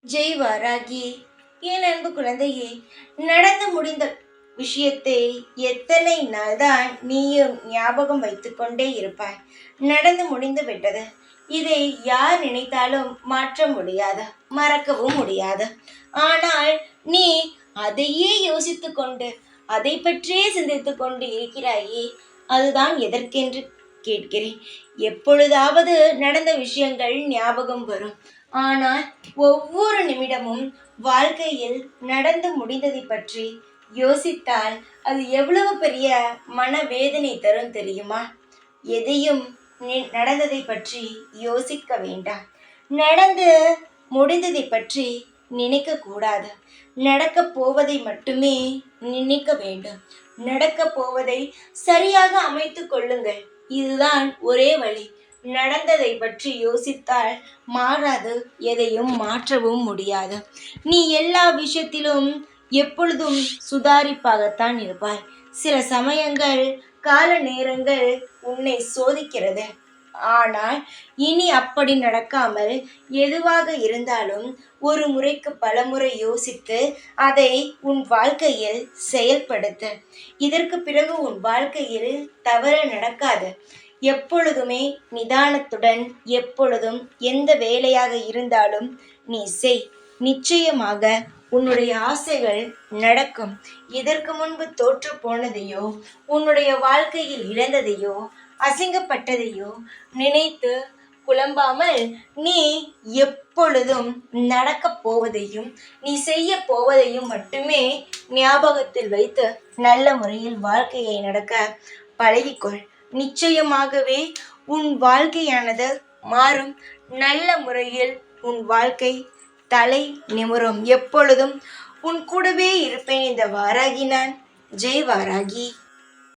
ஜெய் வாராகி. என் அன்பு குழந்தையே, நடந்து முடிந்த விஷயத்தை எத்தனை நாள்தான் நீயும் ஞாபகம் வைத்துக்கொண்டே இருப்பாய்? நடந்து முடிந்து விட்டது. இதை யார் நினைத்தாலும் மாற்ற முடியாது, மறக்கவும் முடியாது. ஆனால் நீ அதையே யோசித்துக் கொண்டு அதை பற்றியே சிந்தித்துக் கொண்டு இருக்கிறாயே, அதுதான் எதற்கென்று கேட்கிறேன். எப்பொழுதாவது நடந்த விஷயங்கள் ஞாபகம் வரும். ஆனால் ஒவ்வொரு நிமிடமும் வாழ்க்கையில் நடந்து முடிந்ததை பற்றி யோசித்தால் அது எவ்வளவு பெரிய மனவேதனை தரும் தெரியுமா? எதையும் நடந்ததை பற்றி யோசிக்க வேண்டாம். நடந்து முடிந்ததை பற்றி நினைக்க கூடாது. நடக்கப் போவதை மட்டுமே நினைக்க வேண்டும். நடக்கப் போவதை சரியாக அமைத்து கொள்ளுங்கள். இதுதான் ஒரே வழி. நடந்ததை பற்றி யோசித்தால் மாறாது, எதையும் மாற்றவும் முடியாது. நீ எல்லா விஷயத்திலும் எப்பொழுதும் சுதாரிப்பாகத்தான் இருப்பாய். சில சமயங்கள், கால நேரங்கள் உன்னை சோதிக்கிறது. ஆனால் இனி அப்படி நடக்காமல், எதுவாக இருந்தாலும் ஒரு முறைக்கு பலமுறை யோசித்து அதை உன் வாழ்க்கையில் செயல்படுத்து. இதற்கு பிறகு உன் வாழ்க்கையில் தவறு நடக்காது. எப்பொழுதுமே நிதானத்துடன், எப்பொழுதும் எந்த வேலையாக இருந்தாலும் நீ செய். நிச்சயமாக உன்னுடைய ஆசைகள் நடக்கும். இதற்கு முன்பு தோற்று போனதையோ, உன்னுடைய வாழ்க்கையில் இழந்ததையோ, அசிங்கப்பட்டதையோ நினைத்து குழம்பாமல், நீ எப்பொழுதும் நடக்கப் போவதையும் நீ செய்ய போவதையும் மட்டுமே ஞாபகத்தில் வைத்து நல்ல முறையில் வாழ்க்கையை நடக்க பழகிக்கொள். நிச்சயமாகவே உன் வாழ்க்கையானது மாறும். நல்ல முறையில் உன் வாழ்க்கை தலை நிமிரும். எப்பொழுதும் உன் கூடவே இருப்பேன். இந்த வாராகி நான். ஜெய் வாராகி.